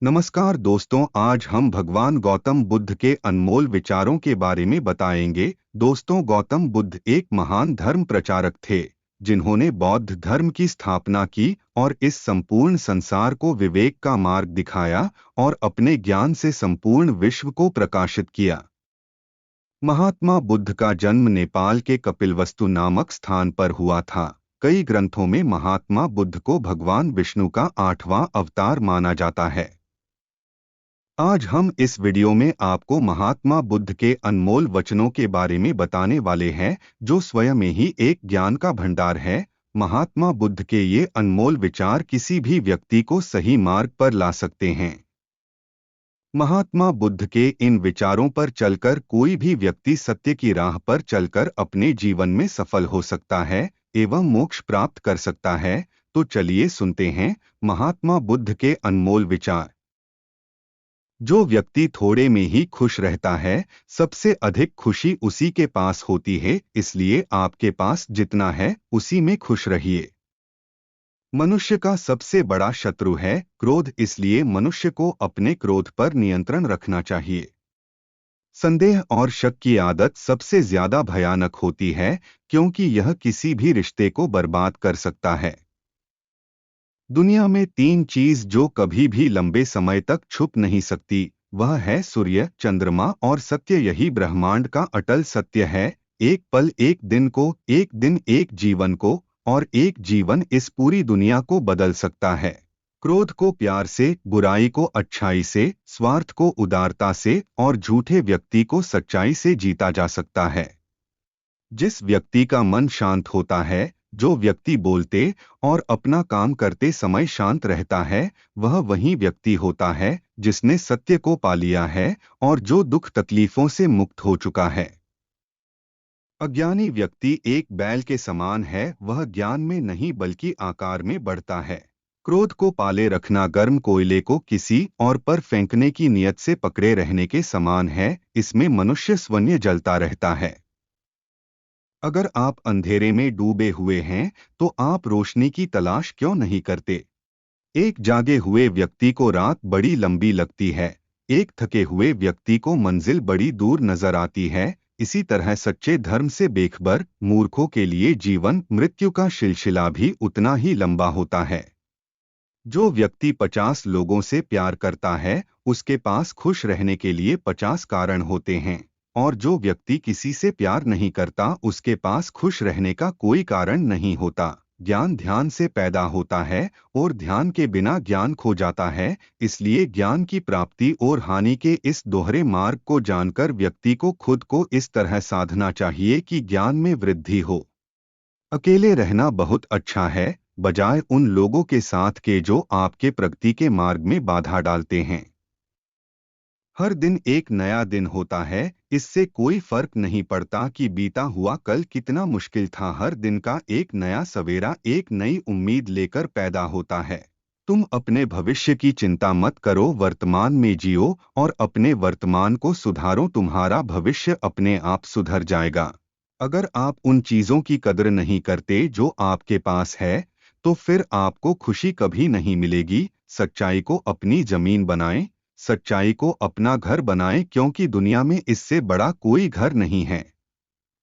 नमस्कार दोस्तों, आज हम भगवान गौतम बुद्ध के अनमोल विचारों के बारे में बताएंगे। दोस्तों, गौतम बुद्ध एक महान धर्म प्रचारक थे जिन्होंने बौद्ध धर्म की स्थापना की और इस संपूर्ण संसार को विवेक का मार्ग दिखाया और अपने ज्ञान से संपूर्ण विश्व को प्रकाशित किया। महात्मा बुद्ध का जन्म नेपाल के कपिलवस्तु नामक स्थान पर हुआ था। कई ग्रंथों में महात्मा बुद्ध को भगवान विष्णु का 8वां अवतार माना जाता है। आज हम इस वीडियो में आपको महात्मा बुद्ध के अनमोल वचनों के बारे में बताने वाले हैं, जो स्वयं में ही एक ज्ञान का भंडार है। महात्मा बुद्ध के ये अनमोल विचार किसी भी व्यक्ति को सही मार्ग पर ला सकते हैं। महात्मा बुद्ध के इन विचारों पर चलकर कोई भी व्यक्ति सत्य की राह पर चलकर अपने जीवन में सफल हो सकता है एवं मोक्ष प्राप्त कर सकता है। तो चलिए सुनते हैं महात्मा बुद्ध के अनमोल विचार। जो व्यक्ति थोड़े में ही खुश रहता है, सबसे अधिक खुशी उसी के पास होती है। इसलिए आपके पास जितना है उसी में खुश रहिए। मनुष्य का सबसे बड़ा शत्रु है क्रोध, इसलिए मनुष्य को अपने क्रोध पर नियंत्रण रखना चाहिए। संदेह और शक की आदत सबसे ज्यादा भयानक होती है, क्योंकि यह किसी भी रिश्ते को बर्बाद कर सकता है। दुनिया में 3 चीज जो कभी भी लंबे समय तक छुप नहीं सकती, वह है सूर्य, चंद्रमा और सत्य। यही ब्रह्मांड का अटल सत्य है। एक पल एक दिन को, एक दिन एक जीवन को, और एक जीवन इस पूरी दुनिया को बदल सकता है। क्रोध को प्यार से, बुराई को अच्छाई से, स्वार्थ को उदारता से और झूठे व्यक्ति को सच्चाई से जीता जा सकता है। जिस व्यक्ति का मन शांत होता है, जो व्यक्ति बोलते और अपना काम करते समय शांत रहता है, वह वही व्यक्ति होता है जिसने सत्य को पा लिया है और जो दुख तकलीफों से मुक्त हो चुका है। अज्ञानी व्यक्ति एक बैल के समान है, वह ज्ञान में नहीं बल्कि आकार में बढ़ता है। क्रोध को पाले रखना गर्म कोयले को किसी और पर फेंकने की नियत से पकड़े रहने के समान है। इसमें मनुष्य स्वयं जलता रहता है। अगर आप अंधेरे में डूबे हुए हैं, तो आप रोशनी की तलाश क्यों नहीं करते? एक जागे हुए व्यक्ति को रात बड़ी लंबी लगती है, एक थके हुए व्यक्ति को मंजिल बड़ी दूर नजर आती है। इसी तरह सच्चे धर्म से बेखबर मूर्खों के लिए जीवन मृत्यु का सिलसिला भी उतना ही लंबा होता है। जो व्यक्ति 50 लोगों से प्यार करता है, उसके पास खुश रहने के लिए 50 कारण होते हैं, और जो व्यक्ति किसी से प्यार नहीं करता, उसके पास खुश रहने का कोई कारण नहीं होता। ज्ञान ध्यान से पैदा होता है और ध्यान के बिना ज्ञान खो जाता है। इसलिए ज्ञान की प्राप्ति और हानि के इस दोहरे मार्ग को जानकर व्यक्ति को खुद को इस तरह साधना चाहिए कि ज्ञान में वृद्धि हो। अकेले रहना बहुत अच्छा है, बजाय उन लोगों के साथ के जो आपके प्रगति के मार्ग में बाधा डालते हैं। हर दिन एक नया दिन होता है, इससे कोई फर्क नहीं पड़ता कि बीता हुआ कल कितना मुश्किल था। हर दिन का एक नया सवेरा एक नई उम्मीद लेकर पैदा होता है। तुम अपने भविष्य की चिंता मत करो, वर्तमान में जियो और अपने वर्तमान को सुधारो। तुम्हारा भविष्य अपने आप सुधर जाएगा। अगर आप उन चीजों की कदर नहीं करते जो आपके पास है, तो फिर आपको खुशी कभी नहीं मिलेगी। सच्चाई को अपनी जमीन बनाएं, सच्चाई को अपना घर बनाएं, क्योंकि दुनिया में इससे बड़ा कोई घर नहीं है।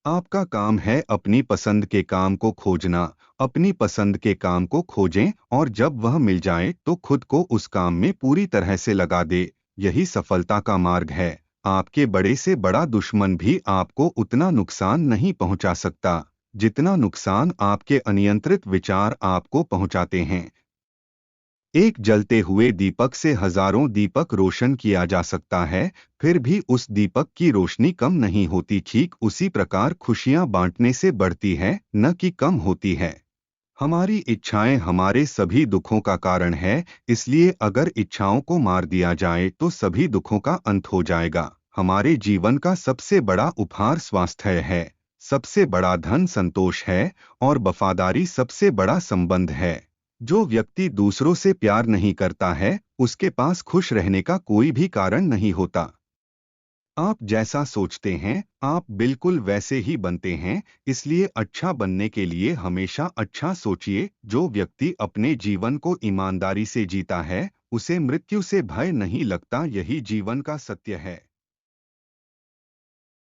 आपका काम है अपनी पसंद के काम को खोजना। अपनी पसंद के काम को खोजें और जब वह मिल जाए तो खुद को उस काम में पूरी तरह से लगा दे। यही सफलता का मार्ग है। आपके बड़े से बड़ा दुश्मन भी आपको उतना नुकसान नहीं पहुंचा सकता, जितना नुकसान आपके अनियंत्रित विचार आपको पहुंचाते हैं। एक जलते हुए दीपक से हजारों दीपक रोशन किया जा सकता है, फिर भी उस दीपक की रोशनी कम नहीं होती। ठीक उसी प्रकार खुशियां बांटने से बढ़ती है, न कि कम होती है। हमारी इच्छाएं हमारे सभी दुखों का कारण है, इसलिए अगर इच्छाओं को मार दिया जाए तो सभी दुखों का अंत हो जाएगा। हमारे जीवन का सबसे बड़ा उपहार स्वास्थ्य है, सबसे बड़ा धन संतोष है और वफादारी सबसे बड़ा संबंध है। जो व्यक्ति दूसरों से प्यार नहीं करता है, उसके पास खुश रहने का कोई भी कारण नहीं होता। आप जैसा सोचते हैं, आप बिल्कुल वैसे ही बनते हैं। इसलिए अच्छा बनने के लिए हमेशा अच्छा सोचिए। जो व्यक्ति अपने जीवन को ईमानदारी से जीता है, उसे मृत्यु से भय नहीं लगता, यही जीवन का सत्य है।